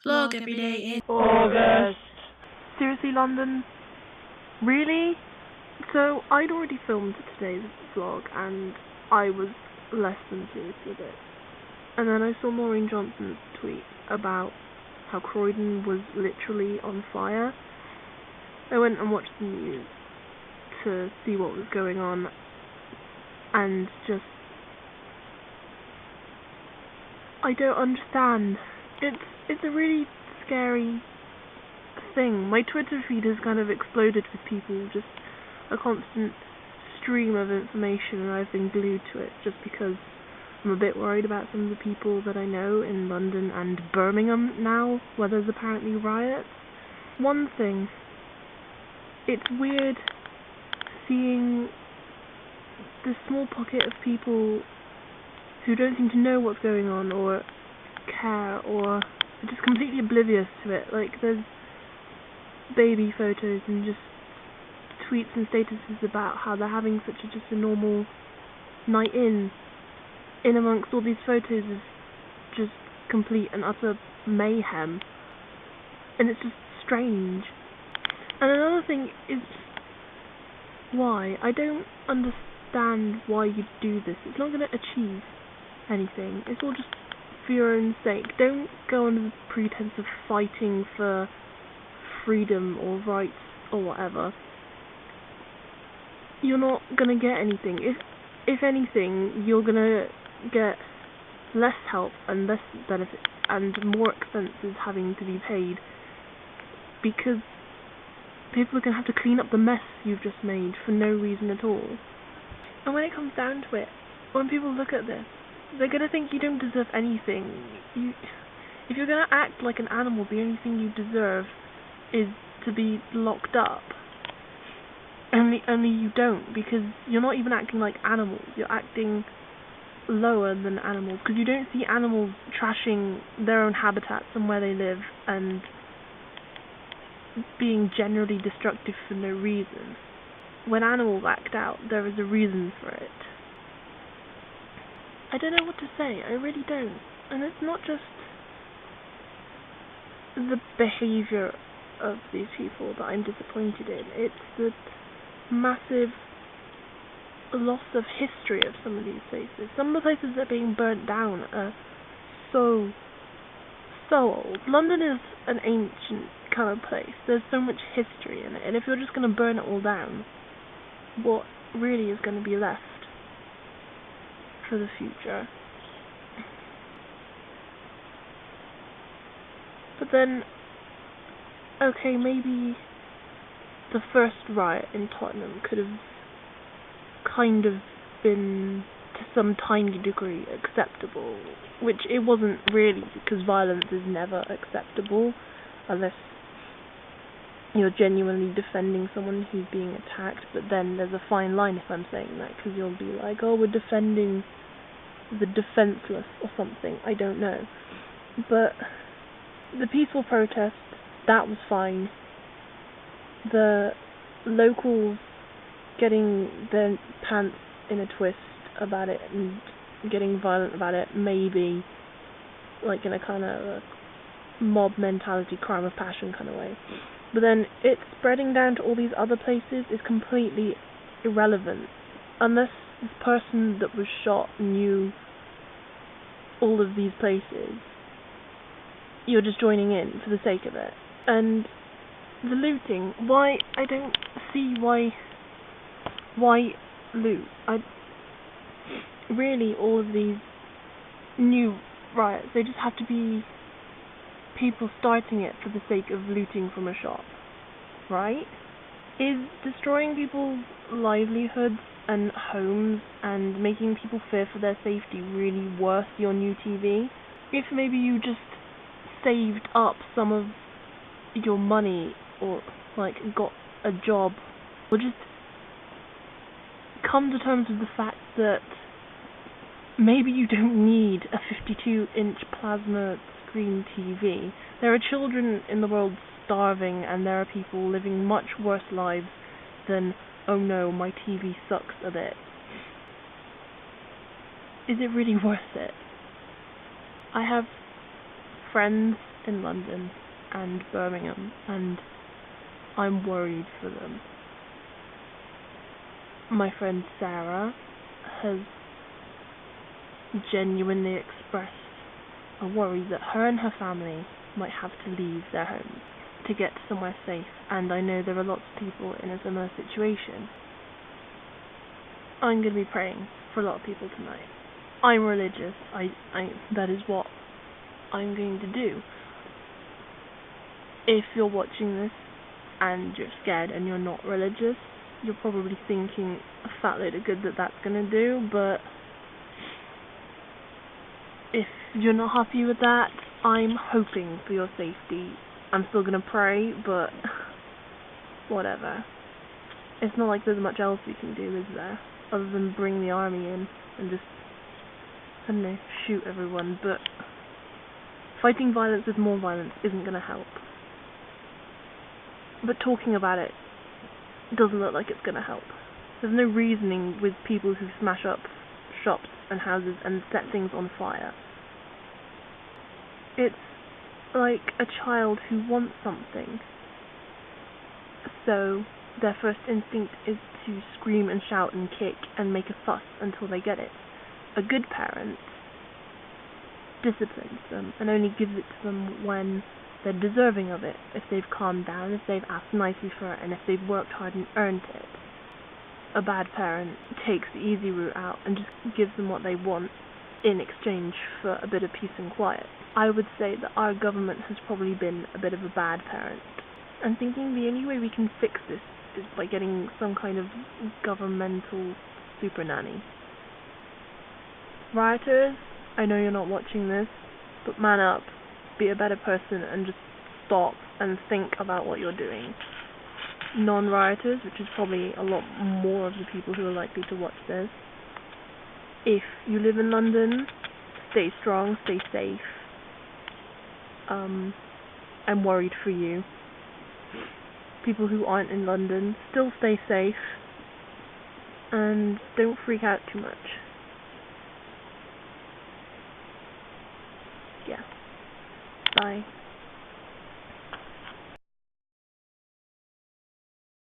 Vlog every day in August. Seriously, London? Really? So, I'd already filmed today's vlog, and I was less than pleased with it. And then I saw Maureen Johnson's tweet about how Croydon was literally on fire. I went and watched the news to see what was going on, and just... I don't understand. It's a really scary thing. My Twitter feed has kind of exploded with people, just a constant stream of information, and I've been glued to it just because I'm a bit worried about some of the people that I know in London and Birmingham now, where there's apparently riots. One thing, it's weird seeing this small pocket of people who don't seem to know what's going on or care or are just completely oblivious to it. Like, there's baby photos and just tweets and statuses about how they're having just a normal night in amongst all these photos of just complete and utter mayhem. And it's just strange. And another thing is why. I don't understand why you do this. It's not going to achieve anything. It's all just for your own sake. Don't go under the pretense of fighting for freedom or rights or whatever. You're not going to get anything. If anything, you're going to get less help and less benefits and more expenses having to be paid, because people are going to have to clean up the mess you've just made for no reason at all. And when it comes down to it, when people look at this, they're going to think you don't deserve anything. If you're going to act like an animal, the only thing you deserve is to be locked up. Only you don't, because you're not even acting like animals. You're acting lower than animals, because you don't see animals trashing their own habitats and where they live and being generally destructive for no reason. When animals act out, there is a reason for it. I don't know what to say, I really don't. And it's not just the behaviour of these people that I'm disappointed in, it's the massive loss of history of some of these places. Some of the places that are being burnt down are so old. London is an ancient kind of place. There's so much history in it, and if you're just going to burn it all down, what really is going to be left for the future? But then, okay, maybe the first riot in Tottenham could have kind of been to some tiny degree acceptable, which it wasn't really, because violence is never acceptable unless you're genuinely defending someone who's being attacked. But then there's a fine line if I'm saying that, because you'll be like, oh, we're defending the defenseless or something, I don't know. But the peaceful protest, that was fine. The locals getting their pants in a twist about it and getting violent about it, maybe, like in a kind of a mob mentality, crime of passion kind of way. But then it spreading down to all these other places is completely irrelevant. Unless this person that was shot knew all of these places, you're just joining in for the sake of it. And the looting, why? I don't see why loot. Really, all of these new riots, they just have to be people starting it for the sake of looting from a shop, right? Is destroying people's livelihoods and homes and making people fear for their safety really worth your new TV? If maybe you just saved up some of your money, or like got a job, or just come to terms with the fact that maybe you don't need a 52-inch plasma screen TV. There are children in the world starving, and there are people living much worse lives than, oh no, my TV sucks a bit. Is it really worth it? I have friends in London and Birmingham, and I'm worried for them. My friend Sarah has genuinely expressed a worry that her and her family might have to leave their homes to get to somewhere safe, and I know there are lots of people in a similar situation. I'm going to be praying for a lot of people tonight. I'm religious. That is what I'm going to do. If you're watching this and you're scared and you're not religious, you're probably thinking a fat load of good that's going to do, but if you're not happy with that, I'm hoping for your safety. I'm still going to pray, but whatever. It's not like there's much else we can do, is there? Other than bring the army in and just, I don't know, shoot everyone, but fighting violence with more violence isn't going to help. But talking about it doesn't look like it's going to help. There's no reasoning with people who smash up shops and houses and set things on fire. It's like a child who wants something, so their first instinct is to scream and shout and kick and make a fuss until they get it. A good parent disciplines them and only gives it to them when they're deserving of it, if they've calmed down, if they've asked nicely for it, and if they've worked hard and earned it. A bad parent takes the easy route out and just gives them what they want in exchange for a bit of peace and quiet. I would say that our government has probably been a bit of a bad parent. I'm thinking the only way we can fix this is by getting some kind of governmental super nanny. Rioters, I know you're not watching this, but man up, be a better person and just stop and think about what you're doing. Non-rioters, which is probably a lot more of the people who are likely to watch this, if you live in London, stay strong, stay safe. I'm worried for you. People who aren't in London, still stay safe and don't freak out too much. Yeah. Bye.